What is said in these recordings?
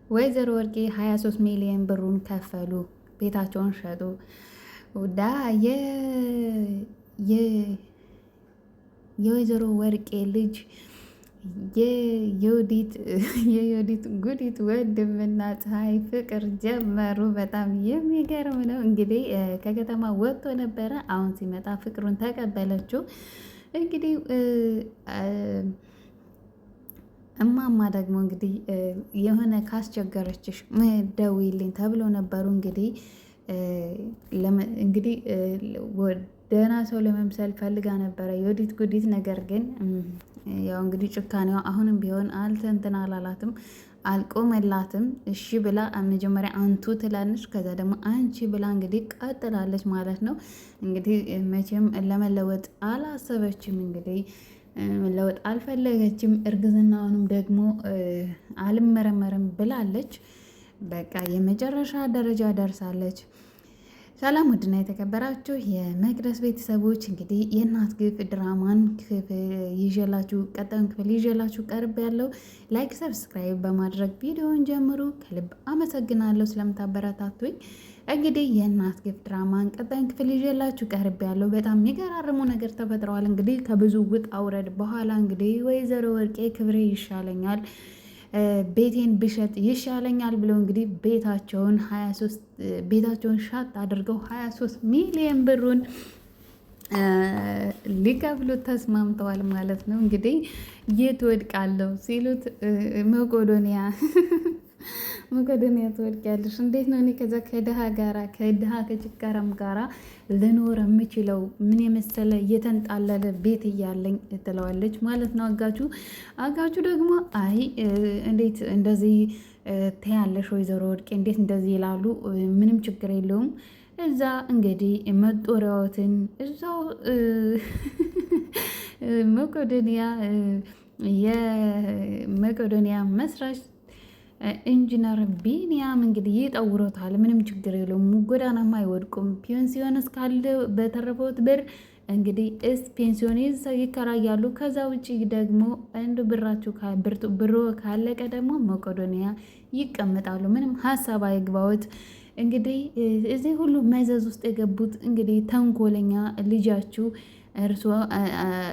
ወይዘሮ ወርቄ 23 ሚሊዮን ብሩን ከፈሉ፣ ቤታቸውን ሸጡ። ዳ የወይዘሮ ወርቄ ልጅ የዮዲት ጉዲት ወንድምና ፀሐይ ፍቅር ጀመሩ። በጣም የሚገርም ነው። እንግዲህ ከከተማ ወጥቶ ነበረ። አሁን ሲመጣ ፍቅሩን ተቀበለችው። እንግዲህ እማማ ደግሞ እንግዲህ የሆነ ካስቸገረችሽ ደውይልኝ ተብሎ ነበሩ። እንግዲህ ደህና ሰው ለመምሰል ፈልጋ ነበረ ዮዲት ጉዲት። ነገር ግን ያው እንግዲህ ጭካኔዋ አሁንም ቢሆን አልተንትን አላላትም፣ አልቆመላትም። እሺ ብላ መጀመሪያ አንቱ ትላለች፣ ከዛ ደግሞ አንቺ ብላ እንግዲህ ቀጥላለች ማለት ነው። እንግዲህ መቼም ለመለወጥ አላሰበችም፣ እንግዲህ መለወጥ አልፈለገችም። እርግዝናውንም ደግሞ አልመረመርም ብላለች። በቃ የመጨረሻ ደረጃ ደርሳለች። ሰላም ውድና የተከበራችሁ የመቅደስ ቤተሰቦች፣ እንግዲህ የእናት ግፍ ድራማን ቀጣዩን ክፍል ይዤላችሁ ቀርብ ያለው ላይክ፣ ሰብስክራይብ በማድረግ ቪዲዮውን ጀምሩ። ከልብ አመሰግናለሁ ስለምታበረታቱኝ። እንግዲህ የእናት ግፍ ድራማን ቀጣዩን ክፍል ይዤላችሁ ቀርብ ያለው በጣም የሚገራርሙ ነገር ተፈጥረዋል። እንግዲህ ከብዙ ውጣ ውረድ በኋላ እንግዲህ ወይዘሮ ወርቄ ክብሬ ይሻለኛል፣ ቤቴን ብሸጥ ይሻለኛል ብለው እንግዲህ ቤታቸውን ሻጥ አድርገው 23 ሚሊዮን ብሩን ሊከፍሉ ተስማምተዋል ማለት ነው። እንግዲህ የት ወድቃለሁ ሲሉት መቄዶንያ ትወድቂያለሽ፣ እንዴት ነው እኔ ከዛ ከድሃ ከችጋራም ጋራ ልኖር የምችለው? ምን የመሰለ እየተንጣለለ ቤት እያለኝ ትለዋለች ማለት ነው። አጋቹ ደግሞ አይ እንዴት እንደዚህ ትያለሽ ወይዘሮ ወርቄ፣ እንዴት እንደዚህ ይላሉ? ምንም ችግር የለውም። እዛ እንግዲህ መጦሪያዎትን እዛው የመቄዶንያ መስራች ኢንጂነር ቢኒያም እንግዲህ ይጠውሮታል። ምንም ችግር የለውም፣ ጎዳናማ አይወድቁም። ፔንሲዮን እስካለ በተረፈውት ብር እንግዲህ ፔንሲዮን ይከራያሉ። ከዛ ውጭ ደግሞ እንዱ ብሮ ካለቀ ደግሞ መቄዶንያ ይቀመጣሉ። ምንም ሀሳብ አይግባዎት። እንግዲህ እዚህ ሁሉ መዘዝ ውስጥ የገቡት እንግዲህ ተንኮለኛ ልጃችሁ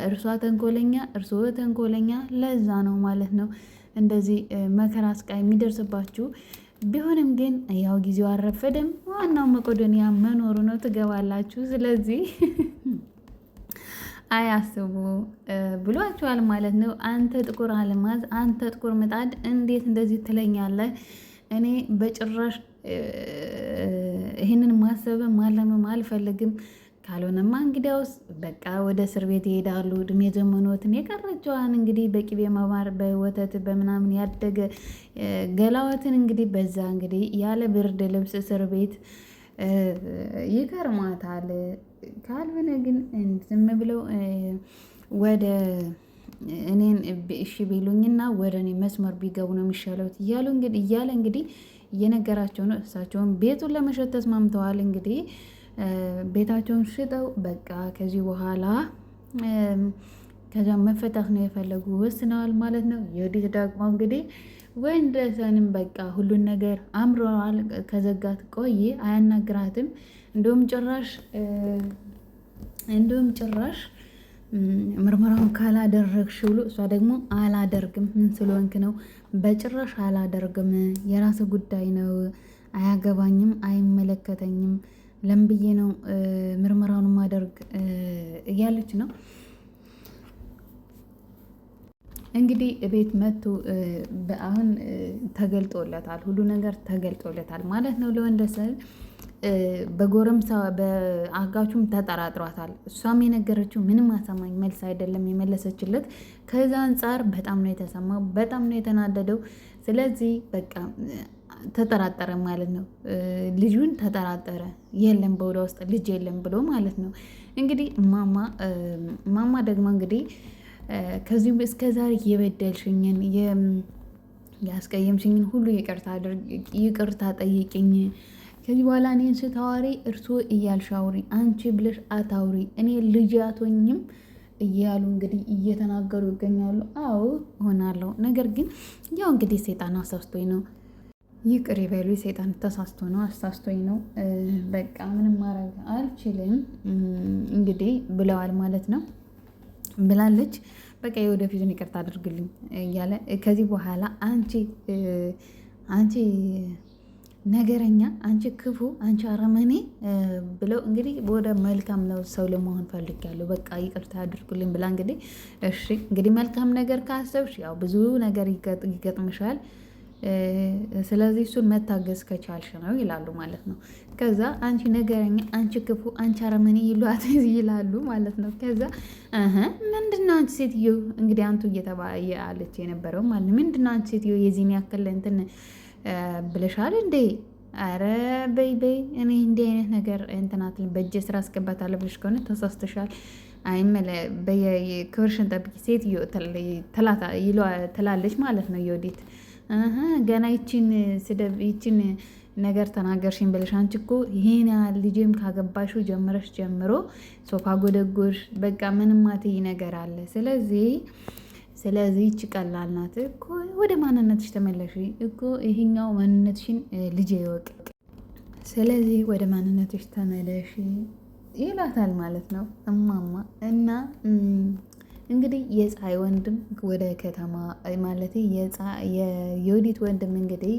እርሷ ተንኮለኛ፣ እርስዎ ተንኮለኛ፣ ለዛ ነው ማለት ነው እንደዚህ መከራ ስቃይ የሚደርስባችሁ። ቢሆንም ግን ያው ጊዜው አልረፈደም። ዋናው መቄዶንያ መኖሩ ነው። ትገባላችሁ። ስለዚህ አያስቡ ብሏችኋል ማለት ነው። አንተ ጥቁር አልማዝ፣ አንተ ጥቁር ምጣድ እንዴት እንደዚህ ትለኛለህ? እኔ በጭራሽ ይህንን ማሰብም ማለምም አልፈልግም። ካልሆነማ እንግዲያውስ በቃ ወደ እስር ቤት ይሄዳሉ። እድሜ ዘመኖትን የቀረችዋን እንግዲህ በቅቤ መማር በወተት በምናምን ያደገ ገላወትን እንግዲህ በዛ እንግዲህ ያለ ብርድ ልብስ እስር ቤት ይከርማታል። ካልሆነ ግን ዝም ብለው ወደ እኔን እሺ ቢሉኝና ወደ እኔ መስመር ቢገቡ ነው የሚሻለው እያለ እንግዲህ እየነገራቸው ነው። እሳቸውን ቤቱን ለመሸጥ ተስማምተዋል። እንግዲህ ቤታቸውን ሽጠው በቃ ከዚህ በኋላ ከዛ መፈታት ነው የፈለጉ ወስነዋል ማለት ነው። ዮዲት ደግሞ እንግዲህ ወንድሰንም በቃ ሁሉን ነገር አምረዋል። ከዘጋት ቆይ አያናግራትም። እንዲሁም ጭራሽ ምርመራውን ካላደረግሽ ብሎ እሷ ደግሞ አላደርግም። ምን ስለሆንክ ነው? በጭራሽ አላደርግም፣ የራስ ጉዳይ ነው፣ አያገባኝም፣ አይመለከተኝም፣ ለምብዬ ነው ምርመራውን ማደርግ እያለች ነው። እንግዲህ ቤት መጥቶ አሁን ተገልጦለታል፣ ሁሉ ነገር ተገልጦለታል ማለት ነው ለወንደሰን። በጎረምሳ በአጋቹም ተጠራጥሯታል። እሷም የነገረችው ምንም አሳማኝ መልስ አይደለም የመለሰችለት። ከዛ አንጻር በጣም ነው የተሰማው፣ በጣም ነው የተናደደው። ስለዚህ በቃ ተጠራጠረ ማለት ነው። ልጁን ተጠራጠረ። የለም በወደ ውስጥ ልጅ የለም ብሎ ማለት ነው። እንግዲህ ማማ ደግሞ እንግዲህ ከዚህም እስከ ዛሬ የበደልሽኝን ያስቀየምሽኝን ሁሉ ይቅርታ ጠይቅኝ። ከዚህ በኋላ እኔን ስታዋሪ እርስዎ እያልሽ አውሪ፣ አንቺ ብለሽ አታውሪ፣ እኔ ልጅ አትሆኝም እያሉ እንግዲህ እየተናገሩ ይገኛሉ። አዎ እሆናለሁ፣ ነገር ግን ያው እንግዲህ ሴጣን አሳስቶኝ ነው ይቅር ይበሉ። ሰይጣን ተሳስቶ ነው አሳስቶኝ ነው በቃ ምንም ማድረግ አልችልም እንግዲህ ብለዋል ማለት ነው ብላለች። በቃ የወደፊቱን ይቅርታ አድርግልኝ እያለ ከዚህ በኋላ አንቺ ነገረኛ፣ አንቺ ክፉ፣ አንቺ አረመኔ ብለው እንግዲህ ወደ መልካም ነው ሰው ለመሆን ፈልጊያለሁ በቃ ይቅርታ አድርጉልኝ ብላ እንግዲህ እሺ እንግዲህ መልካም ነገር ካሰብሽ ያው ብዙ ነገር ይገጥምሻል። ስለዚህ እሱን መታገዝ ከቻልሽ ነው ይላሉ ማለት ነው። ከዛ አንቺ ነገረኛ፣ አንቺ ክፉ፣ አንቺ አረመኔ ይላሉ ማለት ነው። ከዛ ምንድነው አንቺ ሴትዮ እንግዲህ አንቱ እየተባለች የነበረው ማለት ነው። ምንድነው አንቺ ሴትዮ የዚህን ያክል እንትን ብለሻል እንዴ? አረ በይ እኔ እንዲህ አይነት ነገር እንትናትን በእጄ ስራ አስገባታለሁ ብለሽ ከሆነ ተሳስተሻል። ክብርሽን ጠብቂ ሴትዮ ትላለች ማለት ነው የወዲት ገና ይችን ነገር ተናገርሽኝ ብለሽ አንቺ እኮ ይሄን ያህል ልጄም ካገባሽው ጀምረሽ ጀምሮ ሶፋ ጎደጎሽ በቃ ምንም አትይ ነገር አለ። ስለዚህ ይቺ ቀላል ናት እኮ ወደ ማንነትሽ ተመለሽ እኮ ይሄኛው ማንነትሽን ልጄ ይወቅ። ስለዚህ ወደ ማንነትሽ ተመለሽ ይላታል ማለት ነው እማማ እና እንግዲህ የፀሐይ ወንድም ወደ ከተማ ማለት የዮዲት ወንድም እንግዲህ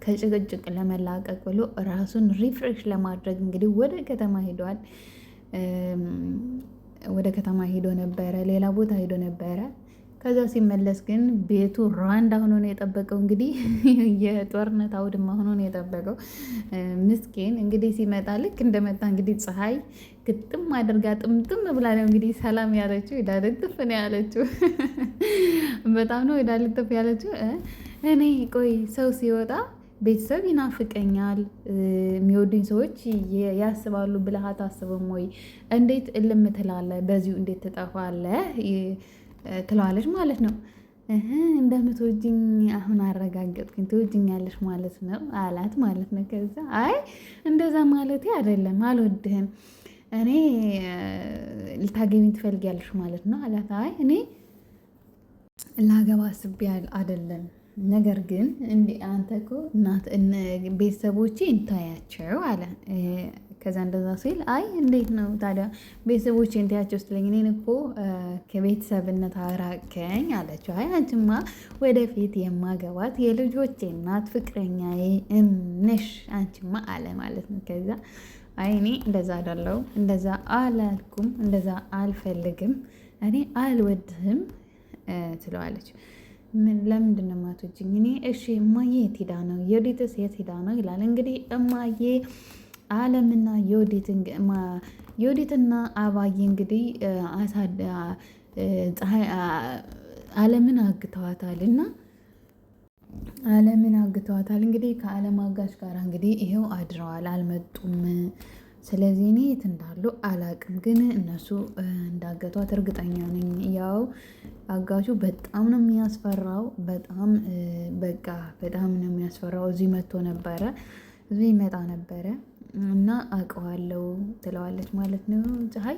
ከጭቅጭቅ ለመላቀቅ ብሎ ራሱን ሪፍሬሽ ለማድረግ እንግዲህ ወደ ከተማ ሄደዋል። ወደ ከተማ ሄዶ ነበረ፣ ሌላ ቦታ ሄዶ ነበረ። ከዛ ሲመለስ ግን ቤቱ ሩዋንዳ ሆኖ ነው የጠበቀው። እንግዲህ የጦርነት አውድማ ሆኖ ነው የጠበቀው። ምስኪን እንግዲህ ሲመጣ ልክ እንደመጣ እንግዲህ ፀሐይ ግጥም አድርጋ ጥምጥም ብላ ነው እንግዲህ ሰላም ያለችው። ሄዳልጥፍ ነው ያለችው። በጣም ነው ሄዳልጥፍ ያለችው። እኔ ቆይ ሰው ሲወጣ ቤተሰብ ይናፍቀኛል፣ የሚወዱኝ ሰዎች ያስባሉ ብለህ አታስብም ወይ? እንዴት እልም ትላለህ? በዚሁ እንዴት ትጠፋለህ? ትለዋለች ማለት ነው። እንደምትወጂኝ አሁን አረጋገጥኩኝ፣ ትወጂኛለሽ ማለት ነው አላት ማለት ነው። ከዛ አይ እንደዛ ማለቴ አይደለም፣ አልወድህም፣ እኔ ልታገቢኝ ትፈልጊያለሽ ማለት ነው አላት። አይ እኔ ላገባ አስቤ አይደለም፣ ነገር ግን እንዲህ አንተ እኮ ቤተሰቦቼ እንታያቸው አለ። ከዛ እንደዛ ሲል አይ እንዴት ነው ታዲያ ቤተሰቦቼ እንታያቸው ስትለኝ እኔን እኮ ከቤተሰብነት አራቀኝ አለችው። አይ አንቺማ ወደፊት የማገባት የልጆቼ እናት ፍቅረኛዬ ነሽ አንቺማ አለ ማለት ነው። ከዛ አይ እኔ እንደዛ አይደለሁም፣ እንደዛ አላልኩም፣ እንደዛ አልፈልግም፣ እኔ አልወድህም ትለዋለች። ለምንድን ነው የማትወጂኝ? እኔ እሺ እማዬ የት ሄዳ ነው? የወዲትስ የት ሄዳ ነው ይላል። እንግዲህ እማዬ አለምና የወዲትና አባዬ እንግዲህ አለምን አግተዋታል እና እንግዲህ ከአለም አጋች ጋር እንግዲህ ይሄው አድረዋል፣ አልመጡም። ስለዚህ እኔ የት እንዳሉ አላቅም፣ ግን እነሱ እንዳገቷት እርግጠኛ ነኝ። ያው አጋቹ በጣም ነው የሚያስፈራው፣ በጣም ነው የሚያስፈራው። እዚህ መጥቶ ነበረ፣ እዚህ ይመጣ ነበረ እና አውቀዋለሁ ትለዋለች ማለት ነው ፀሐይ።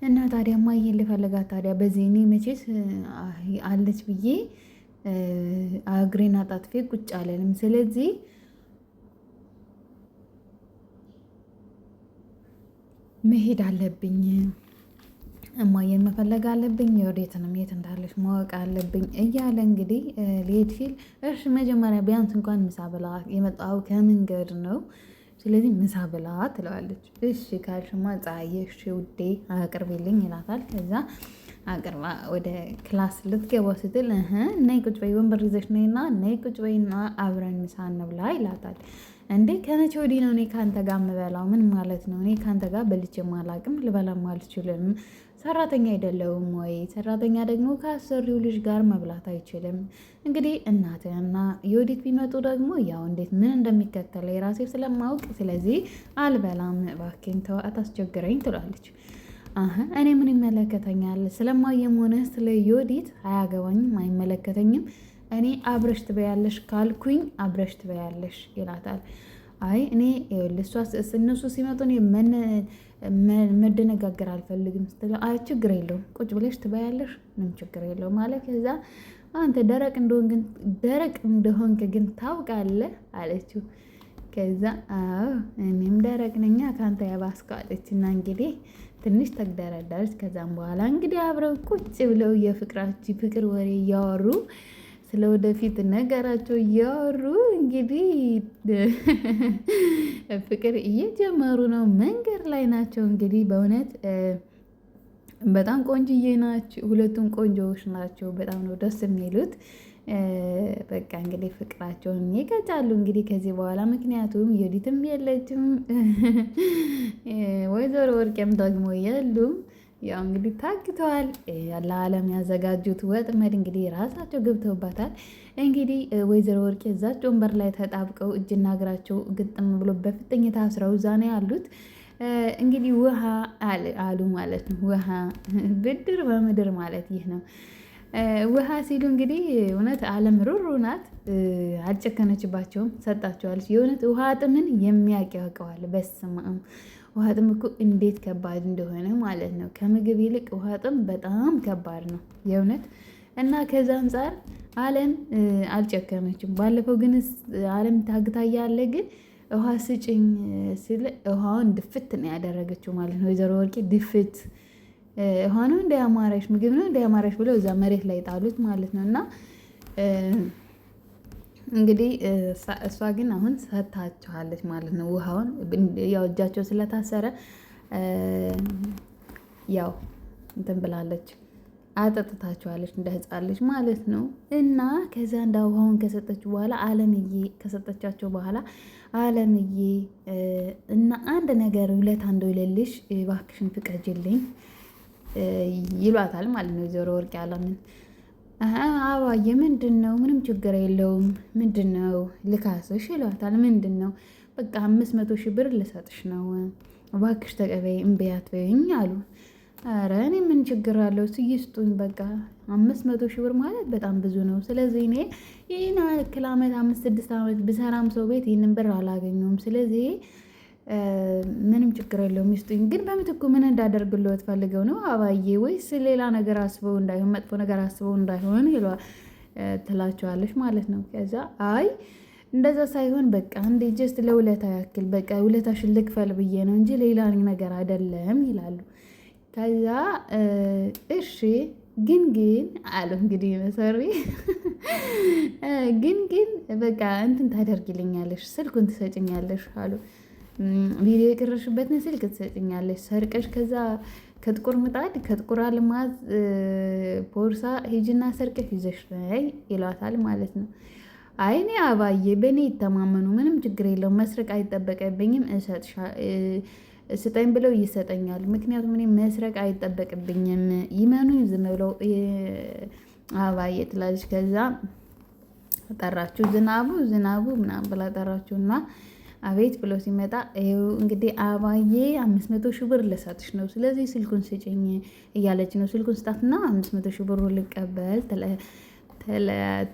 እና ታዲያ ማየን ልፈልጋት ታዲያ በዚህ እኔ መቼስ አለች ብዬ እግሬን አጣጥፌ ቁጭ አለንም። ስለዚህ መሄድ አለብኝ፣ እማዬን መፈለግ አለብኝ፣ የወዴትንም የት እንዳለች ማወቅ አለብኝ እያለ እንግዲህ ሊሄድ ሲል እሺ መጀመሪያ ቢያንስ እንኳን ምሳ ብላ፣ የመጣው ከመንገድ ነው፣ ስለዚህ ምሳ ብላ ትለዋለች። እሺ ካልሽማ ፀሐዬ እሺ ውዴ አቅርቢልኝ ይላታል። ከዛ አቅርባ ወደ ክላስ ልትገባ ስትል ነይ ቁጭ በይ፣ ወንበር ይዘሽ ነይና ነይ ቁጭ በይና አብረን ምሳ እንብላ ይላታል። እንዴ ከመቼ ወዲህ ነው እኔ ከአንተ ጋር የምበላው? ምን ማለት ነው? እኔ ከአንተ ጋር በልቼም አላቅም፣ ልበላም አልችልም። ሰራተኛ አይደለሁም ወይ? ሰራተኛ ደግሞ ከአሰሪው ልጅ ጋር መብላት አይችልም። እንግዲህ እናትህና የወዲት ቢመጡ ደግሞ ያው እንዴት ምን እንደሚከተለ የራሴ ስለማውቅ፣ ስለዚህ አልበላም፣ እባክህን ተው አታስቸግረኝ ትላለች። እኔ ምን ይመለከተኛል? ስለማየም ሆነ ስለ የወዲት አያገባኝም፣ አይመለከተኝም። እኔ አብረሽ ትበያለሽ ካልኩኝ አብረሽ ትበያለሽ ይላታል። አይ እኔ እነሱ ሲመጡ እኔ መደነጋገር አልፈልግም ስትለው፣ አይ ችግር የለውም ቁጭ ብለሽ ትበያለሽ፣ ምንም ችግር የለውም ማለት። ከዛ አንተ ደረቅ እንደሆንክ ግን ታውቃለህ አለችው። ከዛ አዎ እኔም ደረቅ ነኛ ከአንተ ያባስከው አለች። እና እንግዲህ ትንሽ ተግደረደረች። ከዛም በኋላ እንግዲህ አብረው ቁጭ ብለው ፍቅር ወሬ እያወሩ ስለ ወደፊት ነገራቸው እያወሩ እንግዲህ ፍቅር እየጀመሩ ነው። መንገድ ላይ ናቸው። እንግዲህ በእውነት በጣም ቆንጅዬ ናቸው። ሁለቱም ቆንጆዎች ናቸው። በጣም ነው ደስ የሚሉት። በቃ እንግዲህ ፍቅራቸውን ይቀጫሉ እንግዲህ ከዚህ በኋላ ምክንያቱም ዮዲትም የለችም ወይዘሮ ወርቄም ደግሞ የሉም። ያው እንግዲህ ታግተዋል። ለዓለም ያዘጋጁት ወጥመድ እንግዲህ ራሳቸው ገብተውባታል። እንግዲህ ወይዘሮ ወርቄ እዛች ወንበር ላይ ተጣብቀው እጅና እግራቸው ግጥም ብሎ በፍጥኝ ታስረው እዛ ነው ያሉት። እንግዲህ ውሃ አሉ ማለት ነው። ውሃ ብድር በምድር ማለት ይህ ነው። ውሃ ሲሉ እንግዲህ እውነት ዓለም ሩሩ ናት። አልጨከነችባቸውም፣ ሰጣቸዋለች። የእውነት ውሃ ጥምን የሚያውቅ ያውቀዋል። በስመ አብ ውሃ ጥም እኮ እንዴት ከባድ እንደሆነ ማለት ነው። ከምግብ ይልቅ ውሃ ጥም በጣም ከባድ ነው የእውነት። እና ከዛ አንጻር ዓለም አልጨከመችም። ባለፈው ግን ዓለም ታግታ እያለ ግን ውሃ ስጭኝ ስል ውሃውን ድፍት ነው ያደረገችው ማለት ነው። ወይዘሮ ወርቄ ድፍት ውሃ ነው እንዳያማረሽ ምግብ ነው እንዳያማረሽ ብለው እዛ መሬት ላይ ጣሉት ማለት ነው። እና እንግዲህ እሷ ግን አሁን ሰጥታችኋለች ማለት ነው። ውሃውን ያው እጃቸው ስለታሰረ ያው እንትን ብላለች፣ አጠጥታችኋለች እንደ ሕፃን ልጅ ማለት ነው። እና ከዛ እንደ ውሃውን ከሰጠችው በኋላ አለምዬ ከሰጠቻቸው በኋላ አለምዬ እና አንድ ነገር ውለታ እንደውልልሽ እባክሽን ፍቀጅልኝ ይሏታል ማለት ነው። ወይዘሮ ወርቄ አለምን አባዬ ምንድን ነው? ምንም ችግር የለውም። ምንድን ነው ልካስሽ ይሏታል። ምንድን ነው? በቃ 500 ሺህ ብር ልሰጥሽ ነው እባክሽ ተቀበይ እምቢ አትበይኝ አሉ። ኧረ እኔ ምን ችግር አለው ስይስጡኝ በቃ 500 ሺህ ብር ማለት በጣም ብዙ ነው። ስለዚህ እኔ ይህን ያክል ዓመት 5-6 ዓመት ብሰራም ሰው ቤት ይህንን ብር አላገኘውም። ስለዚህ ምንም ችግር የለውም ይስጡኝ። ግን በምትኩ ምን እንዳደርግልዎት ፈልገው ነው አባዬ? ወይስ ሌላ ነገር አስበው እንዳይሆን መጥፎ ነገር አስበው እንዳይሆን ትላቸዋለች ማለት ነው። ከዛ አይ እንደዛ ሳይሆን በቃ እንዴ ጀስት ለውለታ ያክል በቃ ውለታሽን ልክፈል ብዬ ነው እንጂ ሌላ ነገር አይደለም ይላሉ። ከዛ እሺ ግን አሉ እንግዲህ መሰሪ ግን በቃ እንትን ታደርጊልኛለሽ፣ ስልኩን ትሰጭኛለሽ አሉ። ቪዲዮ የቀረሽበትን ስልክ ትሰጭኛለሽ ሰርቀሽ፣ ከዛ ከጥቁር ምጣድ ከጥቁር አልማዝ ቦርሳ ሂጂና ሰርቀሽ ይዘሽ ነይ ይሏታል ማለት ነው። አይኔ አባዬ በእኔ ይተማመኑ፣ ምንም ችግር የለውም፣ መስረቅ አይጠበቅብኝም፣ ስጠኝ ብለው ይሰጠኛል። ምክንያቱም እኔ መስረቅ አይጠበቅብኝም፣ ይመኑኝ ዝም ብለው አባዬ ትላለች። ከዛ ጠራችሁ ዝናቡ ምናምን ብላ ጠራችሁና አቤት ብሎ ሲመጣ ይኸው እንግዲህ አባዬ 500 ሺህ ብር ልሰጥሽ ነው፣ ስለዚህ ስልኩን ስጭኝ እያለች ነው። ስልኩን ስጣትና 500 ሺህ ብሩ ልቀበል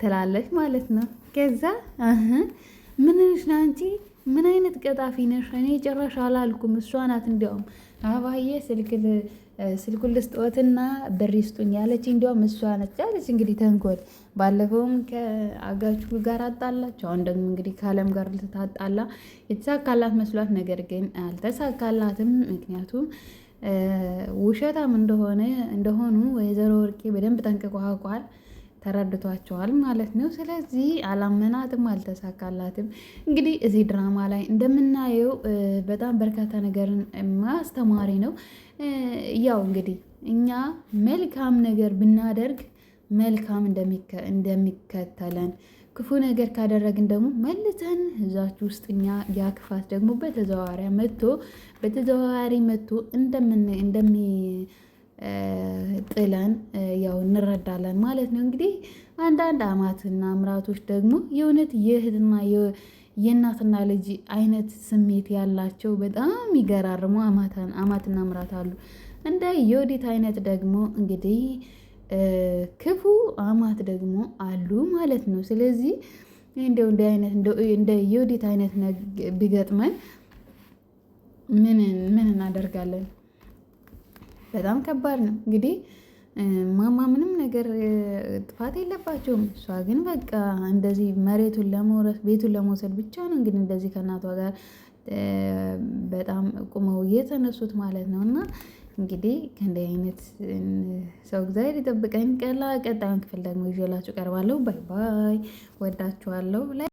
ትላለች ማለት ነው። ከዛ ምን ነሽ ነው አንቺ? ምን አይነት ቀጣፊ ነሽ? እኔ ጭራሽ አላልኩም፣ እሷ ናት እንዲያውም አባዬ ስልኩን ልስጥዎትና ብር ይስጡኝ ያለች እንዲያውም እሷ ነች ያለች። እንግዲህ ተንኮል ባለፈውም ከአጋቹ ጋር አጣላች፣ አሁን ደግሞ እንግዲህ ከአለም ጋር ልታጣላ የተሳካላት መስሏት፣ ነገር ግን አልተሳካላትም። ምክንያቱም ውሸታም እንደሆኑ ወይዘሮ ወርቄ በደንብ ጠንቅቆ አውቋል፣ ተረድቷቸዋል ማለት ነው። ስለዚህ አላመናትም፣ አልተሳካላትም። እንግዲህ እዚህ ድራማ ላይ እንደምናየው በጣም በርካታ ነገርን ማስተማሪ ነው። ያው እንግዲህ እኛ መልካም ነገር ብናደርግ መልካም እንደሚከተለን፣ ክፉ ነገር ካደረግን ደግሞ መልሰን እዛችሁ ውስጥ እኛ ያ ክፋት ደግሞ በተዘዋዋሪ መጥቶ ጥለን ያው እንረዳለን ማለት ነው። እንግዲህ አንዳንድ አማትና አምራቶች ደግሞ የእውነት የእህትና የእናትና ልጅ አይነት ስሜት ያላቸው በጣም ይገራርሙ አማትና አምራት አሉ። እንደ ዮዲት አይነት ደግሞ እንግዲህ ክፉ አማት ደግሞ አሉ ማለት ነው። ስለዚህ እንደ ዮዲት አይነት ቢገጥመን ምን እናደርጋለን? በጣም ከባድ ነው። እንግዲህ ማማ ምንም ነገር ጥፋት የለባቸውም። እሷ ግን በቃ እንደዚህ መሬቱን ለመውረስ ቤቱን ለመውሰድ ብቻ ነው እንግዲህ እንደዚህ ከእናቷ ጋር በጣም ቁመው እየተነሱት ማለት ነው። እና እንግዲህ ከእንዲህ አይነት ሰው እግዚአብሔር ይጠብቀኝ። ቀጣዩን ክፍል ደግሞ ይዤላችሁ ቀርባለሁ። ባይ ባይ። ወዳችኋለሁ።